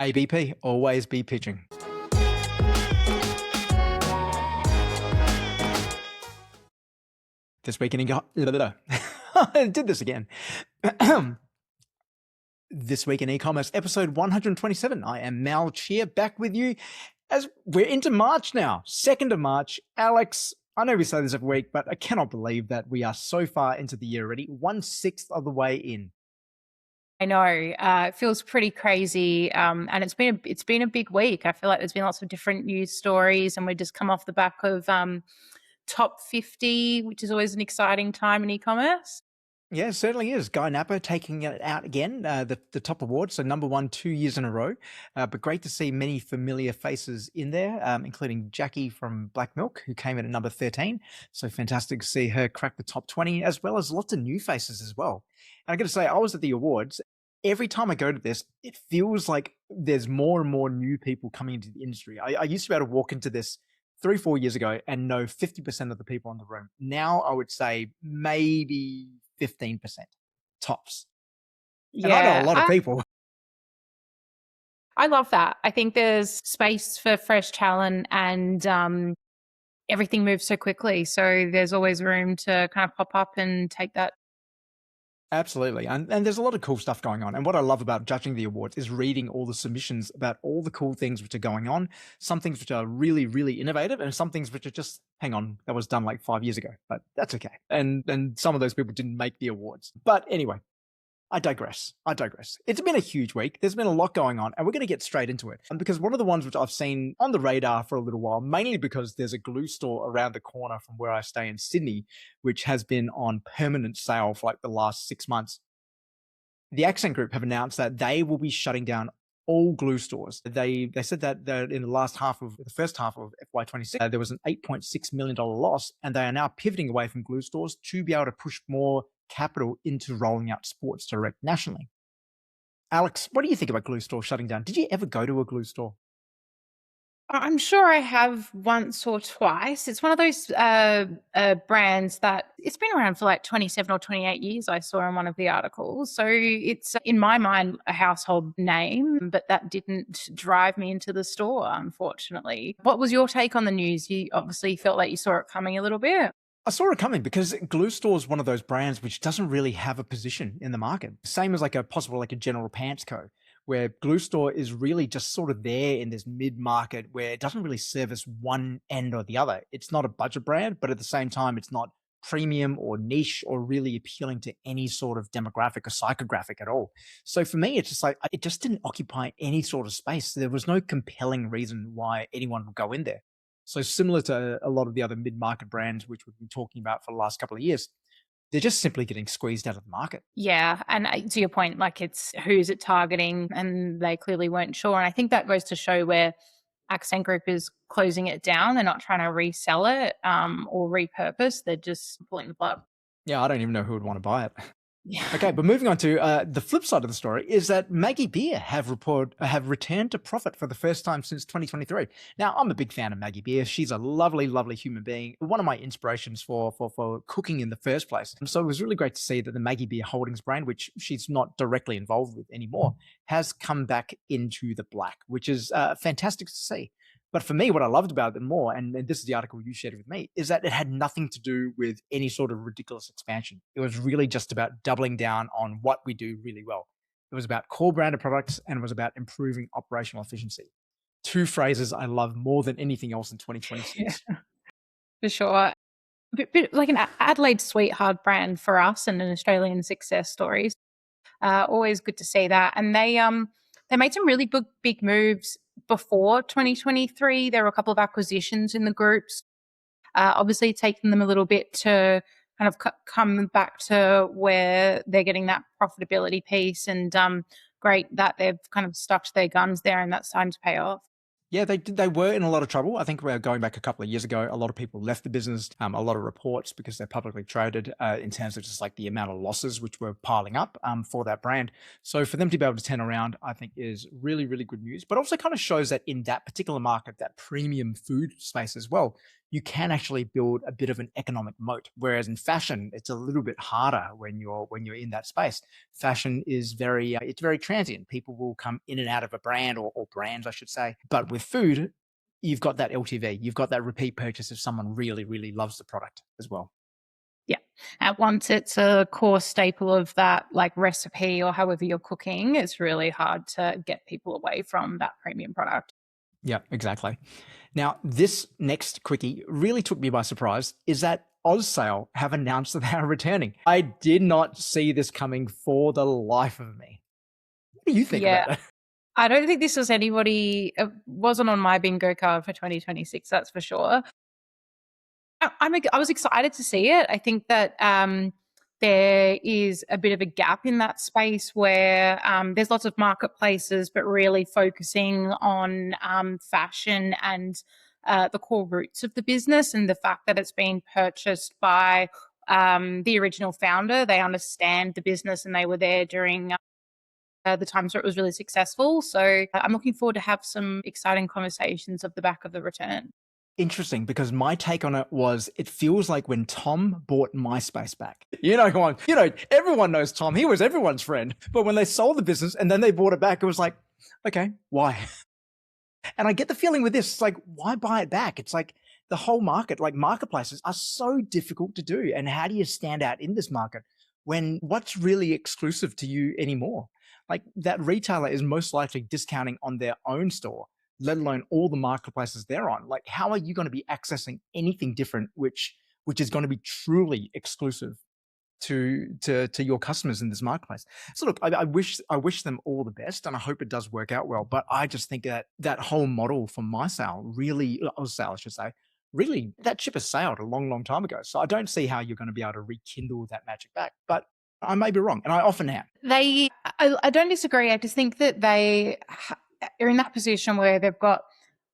ABP, always be pitching. This week in I did this again. This week in e-commerce, episode 127. I am Mal Chia, back with you as we're into March now, 2nd of March. Alex, I know we say this every week, but I cannot believe that we are so far into the year already, 1/6 of the way in. I know. It feels pretty crazy, and it's been a big week. I feel like there's been lots of different news stories, and we just come off the back of top 50, which is always an exciting time in e-commerce. Yeah, it certainly is. Guy Napa taking it out again, the top award, so number one 2 years in a row. But great to see many familiar faces in there, including Jackie from Black Milk, who came in at number 13. So fantastic to see her crack the top 20, as well as lots of new faces as well. And I got to say, I was at the awards. Every time I go to this, it feels like there's more and more new people coming into the industry. I used to be able to walk into this 3-4 years ago and know 50% of the people in the room. Now I would say maybe 15% tops. And I know a Yeah, lot of people. I love that. I think there's space for fresh talent, and everything moves so quickly. So there's always room to kind of pop up and take that. Absolutely. And there's a lot of cool stuff going on. And what I love about judging the awards is reading all the submissions about all the cool things which are going on, some things which are really, really innovative, and some things which are just, hang on, that was done like 5 years ago, but that's okay. And some of those people didn't make the awards. But anyway, I digress. It's been a huge week. There's been a lot going on, and we're going to get straight into it. And because one of the ones which I've seen on the radar for a little while, mainly because there's a glue store around the corner from where I stay in Sydney, which has been on permanent sale for like the last 6 months. The Accent Group have announced that they will be shutting down all glue stores. They said that in the first half of FY26, there was an $8.6 million loss, and they are now pivoting away from glue stores to be able to push more capital into rolling out Sports Direct nationally. Alex, what do you think about glue store shutting down? Did you ever go to a glue store? I'm sure I have once or twice. It's one of those brands that it's been around for like 27 or 28 years, I saw in one of the articles. So it's, in my mind, a household name, but that didn't drive me into the store, unfortunately. What was your take on the news? You obviously felt like you saw it coming a little bit. I saw it coming because Glue Store is one of those brands which doesn't really have a position in the market. Same as like a General Pants Co, where Glue Store is really just sort of there in this mid-market where it doesn't really service one end or the other. It's not a budget brand, but at the same time, it's not premium or niche or really appealing to any sort of demographic or psychographic at all. So for me, it's just like, it just didn't occupy any sort of space. There was no compelling reason why anyone would go in there. So similar to a lot of the other mid-market brands, which we've been talking about for the last couple of years, they're just simply getting squeezed out of the market. Yeah. And to your point, like, it's who's it targeting? And they clearly weren't sure. And I think that goes to show where Accent Group is closing it down. They're not trying to resell it or repurpose. They're just pulling the plug. Yeah, I don't even know who would want to buy it. Yeah. Okay, but moving on to the flip side of the story is that Maggie Beer have returned to profit for the first time since 2023. Now, I'm a big fan of Maggie Beer. She's a lovely, lovely human being. One of my inspirations for cooking in the first place. So it was really great to see that the Maggie Beer Holdings brand, which she's not directly involved with anymore, has come back into the black, which is fantastic to see. But for me, what I loved about it more, and this is the article you shared with me, is that it had nothing to do with any sort of ridiculous expansion. It was really just about doubling down on what we do really well. It was about core branded products, and it was about improving operational efficiency. Two phrases I love more than anything else in 2026. Yeah, for sure. Bit like an Adelaide sweetheart brand for us and an Australian success stories. Always good to see that. And they made some really big moves before 2023. There were a couple of acquisitions in the groups, obviously taking them a little bit to kind of come back to where they're getting that profitability piece. And great that they've kind of stuck to their guns there, and that's starting to pay off. Yeah, they were in a lot of trouble. I think we're going back a couple of years ago. A lot of people left the business. A lot of reports because they're publicly traded in terms of just like the amount of losses which were piling up for that brand. So for them to be able to turn around, I think is really, really good news. But also kind of shows that in that particular market, that premium food space as well, you can actually build a bit of an economic moat. Whereas in fashion, it's a little bit harder when you're in that space. Fashion is it's very transient. People will come in and out of a brand or brands, I should say. But with food, you've got that LTV, you've got that repeat purchase if someone really, really loves the product as well. Yeah. And once it's a core staple of that like recipe or however you're cooking, it's really hard to get people away from that premium product. Yeah, exactly. Now, this next quickie really took me by surprise is that Ozsale have announced that they are returning. I did not see this coming for the life of me. What do you think Yeah. about it? I don't think this was anybody, it wasn't on my bingo card for 2026, that's for sure. I was excited to see it. I think that there is a bit of a gap in that space where there's lots of marketplaces, but really focusing on fashion and the core roots of the business and the fact that it's been purchased by the original founder. They understand the business and they were there during the times where it was really successful. So I'm looking forward to have some exciting conversations of the back of the return. Interesting, because my take on it was it feels like when Tom bought MySpace back. You know, go on. You know, everyone knows Tom. He was everyone's friend. But when they sold the business and then they bought it back, it was like, okay, why? And I get the feeling with this, it's like, why buy it back? It's like the whole market, like marketplaces are so difficult to do. And how do you stand out in this market when what's really exclusive to you anymore? Like that retailer is most likely discounting on their own store, let alone all the marketplaces they're on. Like, how are you going to be accessing anything different, which is going to be truly exclusive to your customers in this marketplace? So look, I wish them all the best, and I hope it does work out well. But I just think that that whole model for my sale really, sale I should say, really that ship has sailed a long, long time ago. So I don't see how you're going to be able to rekindle that magic back. But I may be wrong, and I often am. I don't disagree. I just think that are in that position where they've got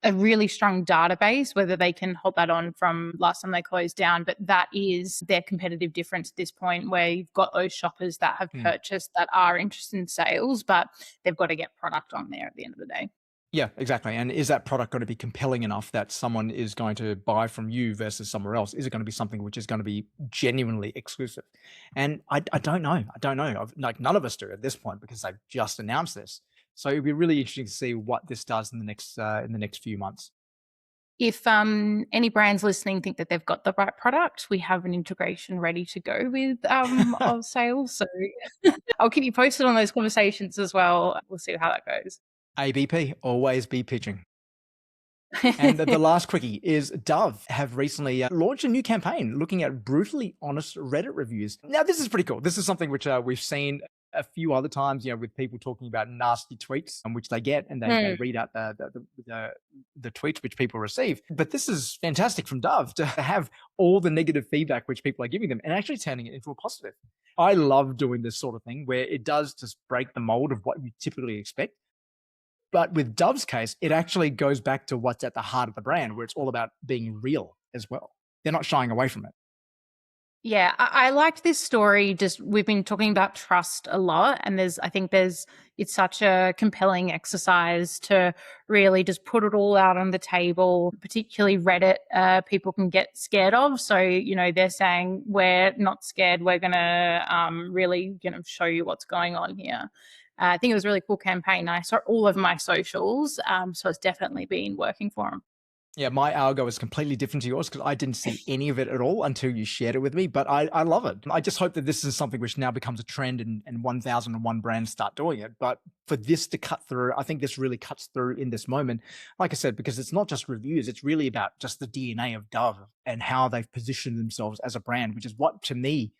a really strong database, whether they can hold that on from last time they closed down, but that is their competitive difference at this point, where you've got those shoppers that have purchased that are interested in sales, but they've got to get product on there at the end of the day. Yeah, exactly. And is that product going to be compelling enough that someone is going to buy from you versus somewhere else? Is it going to be something which is going to be genuinely exclusive? And I don't know. I don't know. Like none of us do at this point because they've just announced this. So it'd be really interesting to see what this does in the next few months. If any brands listening think that they've got the right product, we have an integration ready to go with Ozsale. So I'll keep you posted on those conversations as well. We'll see how that goes. ABP, always be pitching. And the last quickie is Dove have recently launched a new campaign looking at brutally honest Reddit reviews. Now, this is pretty cool. This is something which we've seen a few other times, you know, with people talking about nasty tweets, which they get, and they read out the tweets which people receive. But this is fantastic from Dove to have all the negative feedback which people are giving them and actually turning it into a positive. I love doing this sort of thing where it does just break the mold of what you typically expect. But with Dove's case, it actually goes back to what's at the heart of the brand, where it's all about being real as well. They're not shying away from it. Yeah, I liked this story. Just we've been talking about trust a lot, and it's such a compelling exercise to really just put it all out on the table. Particularly Reddit, people can get scared of. So they're saying we're not scared. We're gonna really show you what's going on here. I think it was a really cool campaign. I saw it all over my socials, so it's definitely been working for them. Yeah, my algo is completely different to yours because I didn't see any of it at all until you shared it with me. But I love it. I just hope that this is something which now becomes a trend and 1001 brands start doing it. But for this to cut through, I think this really cuts through in this moment. Like I said, because it's not just reviews, it's really about just the DNA of Dove and how they've positioned themselves as a brand, which is what, to me,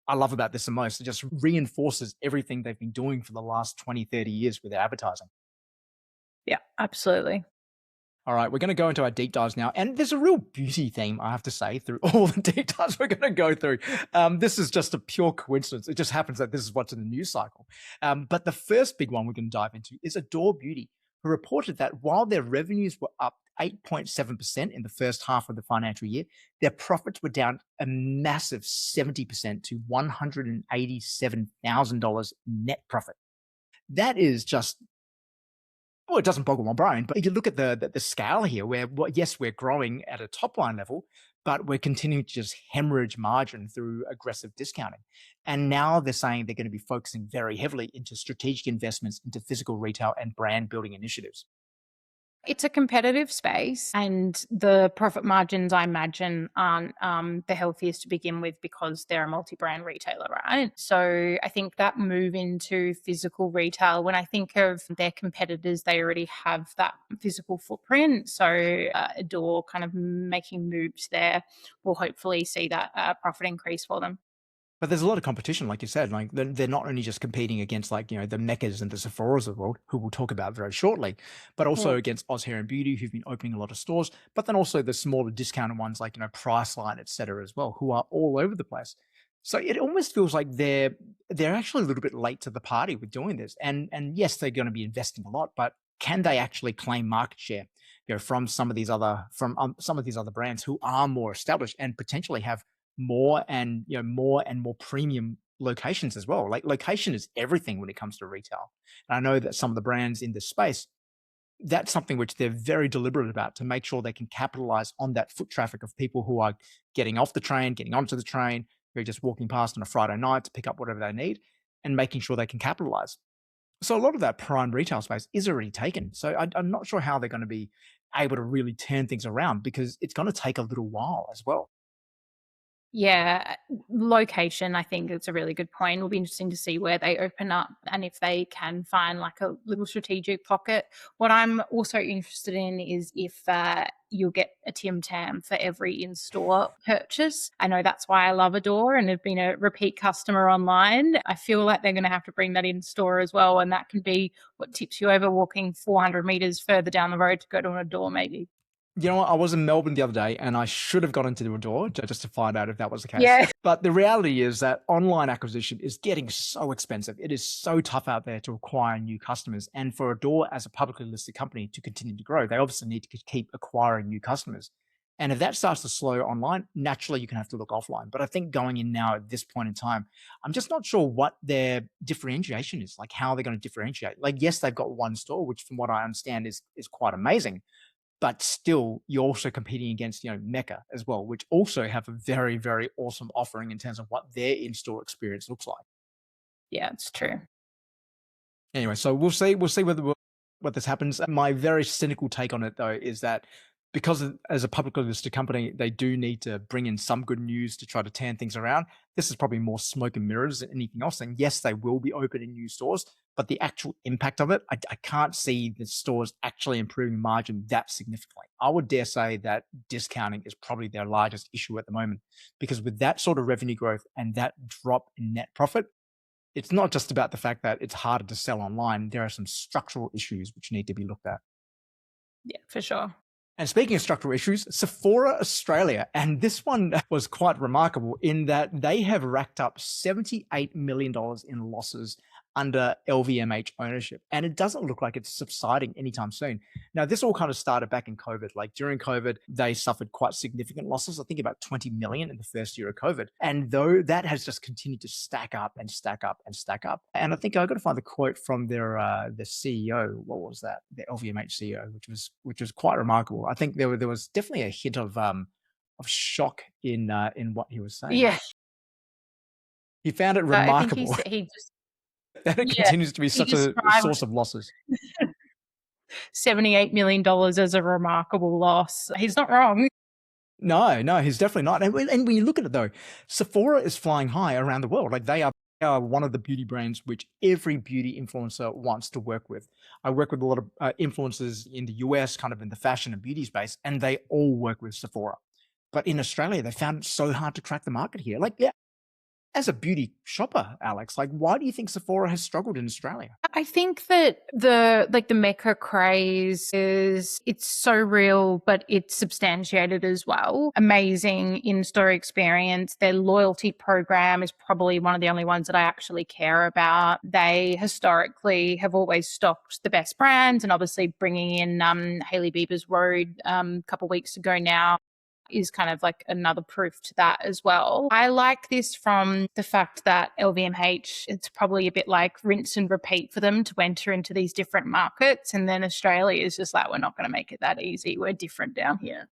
I love about this the most. It just reinforces everything they've been doing for the last 20, 30 years with their advertising. Yeah, absolutely. All right, we're going to go into our deep dives now. And there's a real beauty theme, I have to say, through all the deep dives we're going to go through. This is just a pure coincidence. It just happens that this is what's in the news cycle. But the first big one we're going to dive into is Adore Beauty, who reported that while their revenues were up 8.7% in the first half of the financial year, their profits were down a massive 70% to $187,000 net profit. That is just Well, it doesn't boggle my brain, but you look at the scale here, where yes, we're growing at a top line level, but we're continuing to just hemorrhage margin through aggressive discounting. And now they're saying they're going to be focusing very heavily into strategic investments into physical retail and brand building initiatives. It's a competitive space, and the profit margins, I imagine, aren't the healthiest to begin with because they're a multi brand retailer, right? So I think that move into physical retail, when I think of their competitors, they already have that physical footprint. So Adore kind of making moves there will hopefully see that profit increase for them. But there's a lot of competition, like you said. Like they're not only just competing against like the Meccas and the Sephoras of the world, who we'll talk about very shortly, but also against Oz Hair and Beauty, who've been opening a lot of stores. But then also the smaller discounted ones like Priceline, etc. as well, who are all over the place. So it almost feels like they're actually a little bit late to the party with doing this. And yes, they're going to be investing a lot, but can they actually claim market share? From some of these other brands who are more established and potentially have more and more premium locations as well. Like location is everything when it comes to retail. And I know that some of the brands in this space, that's something which they're very deliberate about to make sure they can capitalize on that foot traffic of people who are getting off the train, getting onto the train, who are just walking past on a Friday night to pick up whatever they need, and making sure they can capitalize. So a lot of that prime retail space is already taken. So I'm not sure how they're going to be able to really turn things around, because it's going to take a little while as well. Yeah, location, I think it's a really good point. It'll be interesting to see where they open up and if they can find like a little strategic pocket. What I'm also interested in is if you'll get a Tim Tam for every in-store purchase. I know that's why I love Adore and have been a repeat customer online. I feel like they're going to have to bring that in-store as well, and that can be what tips you over walking 400 meters further down the road to go to an Adore maybe. You know what? I was in Melbourne the other day and I should have got into a door just to find out if that was the case. Yeah. But the reality is that online acquisition is getting so expensive. It is so tough out there to acquire new customers. And for Adore as a publicly listed company to continue to grow, they obviously need to keep acquiring new customers. And if that starts to slow online, naturally you can have to look offline. But I think going in now at this point in time, I'm just not sure what their differentiation is, like how they're going to differentiate. Like, yes, they've got one store, which from what I understand is quite amazing, but still you're also competing against Mecca as well, which also have a very, very awesome offering in terms of what their in-store experience looks like. Yeah, it's true. Anyway, so we'll see whether what this happens. My very cynical take on it, though, is that because as a publicly listed company, they do need to bring in some good news to try to turn things around. This is probably more smoke and mirrors than anything else. And yes, they will be opening new stores, but the actual impact of it, I can't see the stores actually improving margin that significantly. I would dare say that discounting is probably their largest issue at the moment, because with that sort of revenue growth and that drop in net profit, it's not just about the fact that it's harder to sell online. There are some structural issues which need to be looked at. Yeah, for sure. And speaking of structural issues, Sephora Australia, and this one was quite remarkable in that they have racked up $78 million in losses under LVMH ownership. And it doesn't look like it's subsiding anytime soon. Now, this all kind of started back in COVID. Like during COVID, they suffered quite significant losses. I think about 20 million in the first year of COVID. And though that has just continued to stack up and stack up and stack up. And I think I got to find the quote from the CEO. What was that? The LVMH CEO, which was quite remarkable. I think there was definitely a hint of shock in what he was saying. Yeah. He found it I think remarkable he just that it yeah, continues to be he such a described source of losses. $78 million as a remarkable loss. He's not wrong. No, he's definitely not. And when you look at it though, Sephora is flying high around the world. Like they are one of the beauty brands which every beauty influencer wants to work with. I work with a lot of influencers in the US, kind of in the fashion and beauty space, and they all work with Sephora. But in Australia, they found it so hard to crack the market here. Like, yeah, as a beauty shopper, Alex, like why do you think Sephora has struggled in Australia? I think that the Mecca craze it's so real, but it's substantiated as well. Amazing in-store experience. Their loyalty program is probably one of the only ones that I actually care about. They historically have always stocked the best brands, and obviously bringing in Hailey Bieber's Road a couple of weeks ago now. is kind of like another proof to that as well. I like this from the fact that LVMH, it's probably a bit like rinse and repeat for them to enter into these different markets. And then Australia is just like, we're not going to make it that easy. We're different down here.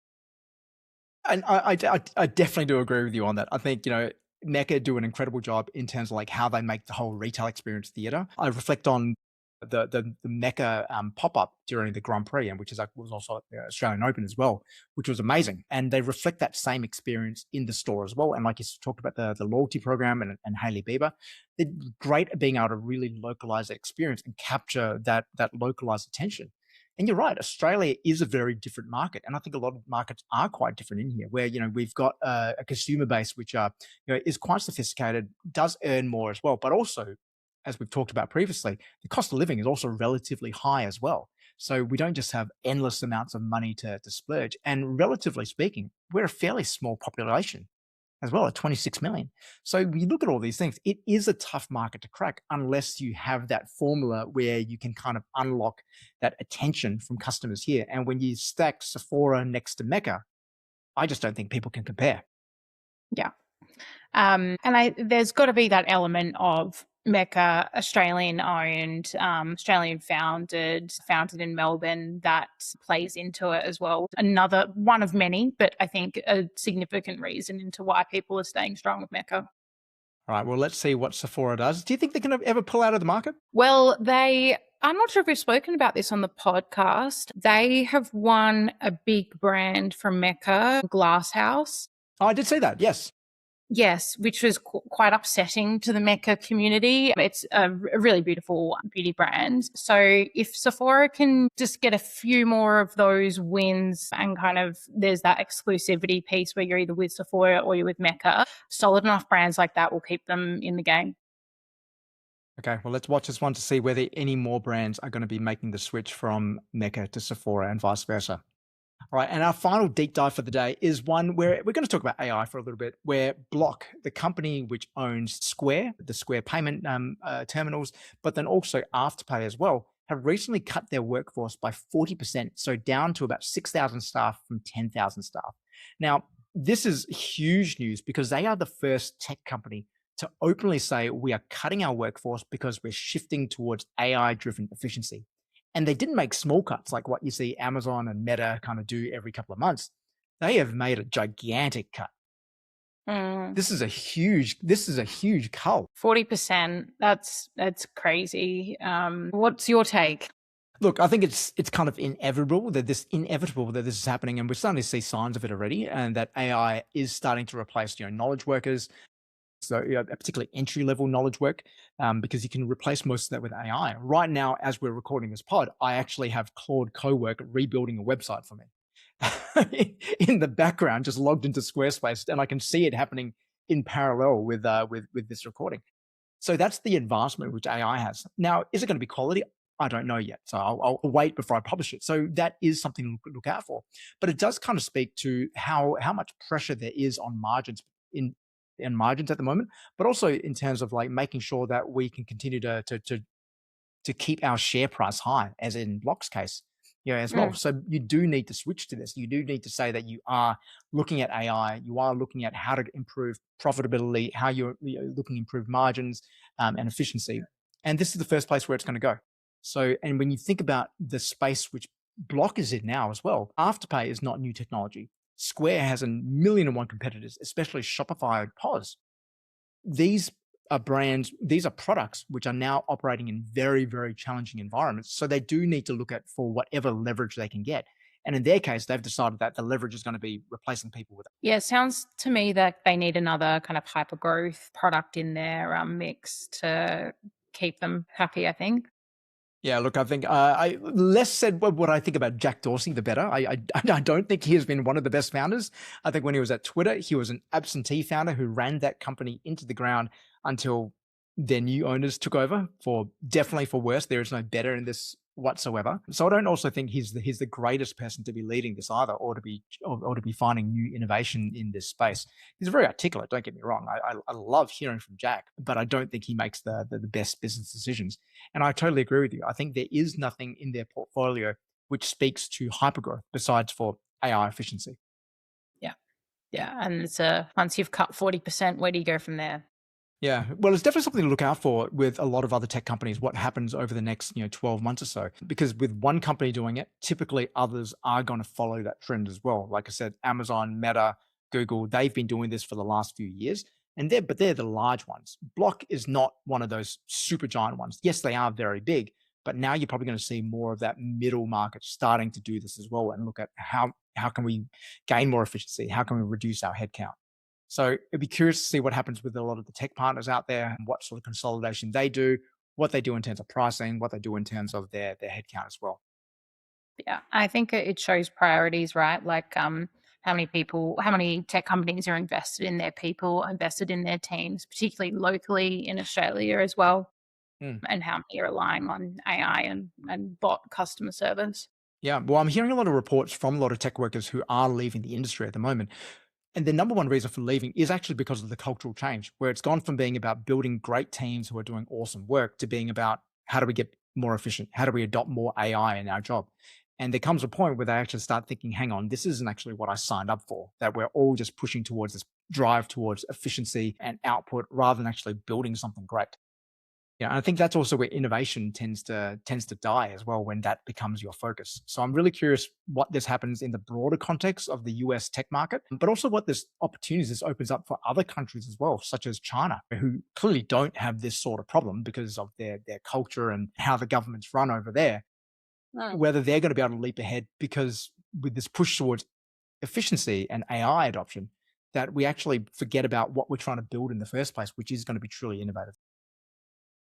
And I definitely do agree with you on that. I think, Mecca do an incredible job in terms of like how they make the whole retail experience theater. I reflect on the Mecca pop up during the Grand Prix, and which is was also at the Australian Open as well, which was amazing. And they reflect that same experience in the store as well. And like you talked about the loyalty program and Hailey Bieber, they're great at being able to really localize the experience and capture that localized attention. And you're right, Australia is a very different market, and I think a lot of markets are quite different in here. Where we've got a consumer base which is quite sophisticated, does earn more as well, but also, as we've talked about previously, the cost of living is also relatively high as well. So we don't just have endless amounts of money to splurge. And relatively speaking, we're a fairly small population as well at 26 million. So when you look at all these things, it is a tough market to crack unless you have that formula where you can kind of unlock that attention from customers here. And when you stack Sephora next to Mecca, I just don't think people can compare. Yeah. And there's got to be that element of Mecca, Australian owned, Australian founded in Melbourne, that plays into it as well. Another one of many, but I think a significant reason into why people are staying strong with Mecca. All right, well, let's see what Sephora does. Do you think they can ever pull out of the market? Well, I'm not sure if we've spoken about this on the podcast. They have won a big brand from Mecca, Glass House. Oh, I did see that, yes. Yes, which was quite upsetting to the Mecca community. It's a really beautiful beauty brand. So if Sephora can just get a few more of those wins, and kind of there's that exclusivity piece where you're either with Sephora or you're with Mecca, solid enough brands like that will keep them in the game. Okay, well, let's watch this one to see whether any more brands are going to be making the switch from Mecca to Sephora and vice versa. All right, and our final deep dive for the day is one where we're going to talk about AI for a little bit, where Block, the company which owns Square, the Square payment terminals, but then also Afterpay as well, have recently cut their workforce by 40%, so down to about 6,000 staff from 10,000 staff. Now, this is huge news because they are the first tech company to openly say we are cutting our workforce because we're shifting towards AI-driven efficiency. And they didn't make small cuts like what you see Amazon and Meta kind of do every couple of months. They have made a gigantic cut. This is a huge cull. 40%. That's crazy. What's your take? Look, I think it's kind of inevitable that this is happening, and we're starting to see signs of it already, and that AI is starting to replace knowledge workers. So particularly entry-level knowledge work, because you can replace most of that with AI. Right now, as we're recording this pod, I actually have Claude Cowork rebuilding a website for me in the background, just logged into Squarespace, and I can see it happening in parallel with this recording. So that's the advancement which AI has. Now, is it going to be quality? I don't know yet. So I'll wait before I publish it. So that is something to look out for. But it does kind of speak to how much pressure there is on margins in margins at the moment, but also in terms of like making sure that we can continue to keep our share price high, as in Block's case, as well. So you do need to switch to this. You do need to say that you are looking at AI, you are looking at how to improve profitability, how you're looking to improve margins and efficiency. And this is the first place where it's going to go. So, and when you think about the space which Block is in now as well, Afterpay is not new technology. Square has 1,000,001 competitors, especially Shopify and POS. These are brands, these are products which are now operating in very, very challenging environments. So they do need to look at for whatever leverage they can get. And in their case, they've decided that the leverage is going to be replacing people with it. Yeah, it sounds to me that they need another kind of hyper growth product in their mix to keep them happy, I think. Yeah, look, I think I less said what I think about Jack Dorsey, the better. I don't think he has been one of the best founders. I think when he was at Twitter, he was an absentee founder who ran that company into the ground until their new owners took over, definitely for worse. There is no better in this whatsoever. So I don't also think he's the greatest person to be leading this either, or to be finding new innovation in this space. He's very articulate, don't get me wrong. I love hearing from Jack, but I don't think he makes the best business decisions. And I totally agree with you. I think there is nothing in their portfolio which speaks to hypergrowth besides for AI efficiency. Yeah, Yeah. And it's once you've cut 40%, where do you go from there? Yeah, well, it's definitely something to look out for with a lot of other tech companies, what happens over the next, 12 months or so. Because with one company doing it, typically others are going to follow that trend as well. Like I said, Amazon, Meta, Google, they've been doing this for the last few years. But they're the large ones. Block is not one of those super giant ones. Yes, they are very big, but now you're probably going to see more of that middle market starting to do this as well and look at how can we gain more efficiency? How can we reduce our headcount? So it'd be curious to see what happens with a lot of the tech partners out there, and what sort of consolidation they do, what they do in terms of pricing, what they do in terms of their headcount as well. Yeah, I think it shows priorities, right? Like how many people, how many tech companies are invested in their people, invested in their teams, particularly locally in Australia as well, Mm. and how many are relying on AI and bot customer service. Yeah, well, I'm hearing a lot of reports from a lot of tech workers who are leaving the industry at the moment. And the number one reason for leaving is actually because of the cultural change, where it's gone from being about building great teams who are doing awesome work to being about how do we get more efficient? How do we adopt more AI in our job? And there comes a point where they actually start thinking, hang on, this isn't actually what I signed up for, that we're all just pushing towards this drive towards efficiency and output rather than actually building something great. Yeah, and I think that's also where innovation tends to die as well when that becomes your focus. So I'm really curious what this happens in the broader context of the US tech market, but also what this opportunities this opens up for other countries as well, such as China, who clearly don't have this sort of problem because of their culture and how the government's run over there. Mm. Whether they're going to be able to leap ahead because with this push towards efficiency and AI adoption, that we actually forget about what we're trying to build in the first place, which is going to be truly innovative.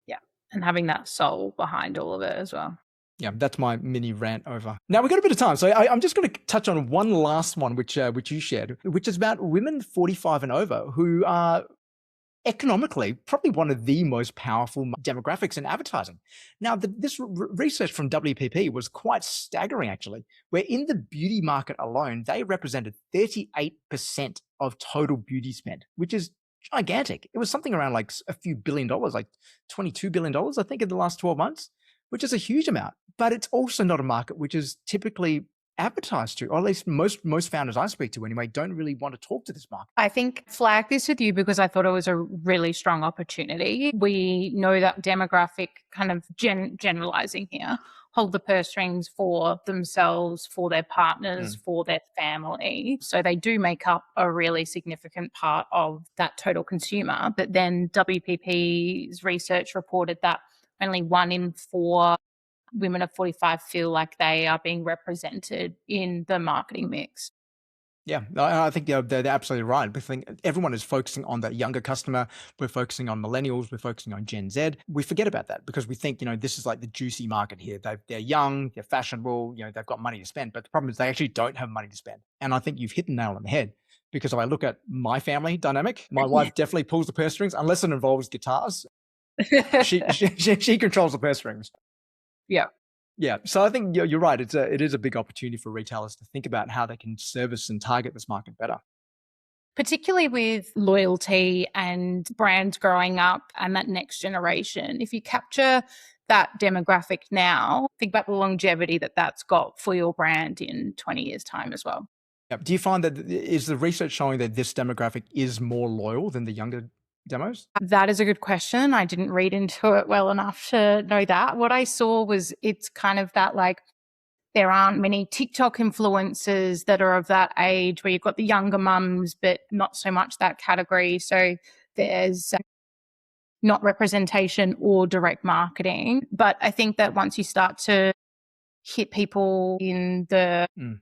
Yeah, and having that soul behind all of it as well. Yeah, that's my mini rant over. Now we've got a bit of time, so I'm just going to touch on one last one, which you shared, which is about women 45 and over who are economically probably one of the most powerful demographics in advertising. Now, this research from WPP was quite staggering, actually, where in the beauty market alone, they represented 38% of total beauty spend, which is gigantic. It was something around like a few billion dollars, like $22 billion, I think, in the last 12 months, which is a huge amount. But it's also not a market which is typically advertised to, or at least most founders I speak to anyway, don't really want to talk to this market. I think flag this with you because I thought it was a really strong opportunity. We know that demographic kind of generalizing here hold the purse strings for themselves, for their partners, Mm. for their family. So they do make up a really significant part of that total consumer. But then WPP's research reported that only 1 in 4 women of 45 feel like they are being represented in the marketing mix. Yeah, I think they're absolutely right. I think everyone is focusing on that younger customer. We're focusing on millennials. We're focusing on Gen Z. We forget about that because we think, this is like the juicy market here. They're young, they're fashionable, they've got money to spend. But the problem is they actually don't have money to spend. And I think you've hit the nail on the head because if I look at my family dynamic, my wife definitely pulls the purse strings unless it involves guitars. She controls the purse strings. Yeah. Yeah, so I think you're right. It is a big opportunity for retailers to think about how they can service and target this market better. Particularly with loyalty and brands growing up and that next generation. If you capture that demographic now, think about the longevity that that's got for your brand in 20 years' time as well. Yeah. Do you find that is the research showing that this demographic is more loyal than the younger demos? That is a good question. I didn't read into it well enough to know that. What I saw was it's kind of that like there aren't many TikTok influencers that are of that age where you've got the younger mums, but not so much that category. So there's not representation or direct marketing. But I think that once you start to hit people in the Mm.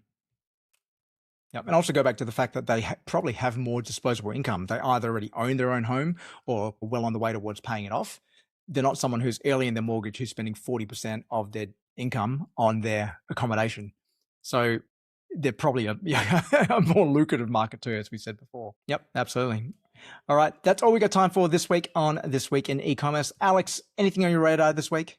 Yeah, and also go back to the fact that they probably have more disposable income. They either already own their own home or well on the way towards paying it off. They're not someone who's early in their mortgage who's spending 40% of their income on their accommodation. So they're probably a more lucrative market too, as we said before. Yep, absolutely. All right, that's all we got time for this week on This Week in E-commerce. Alex, anything on your radar this week?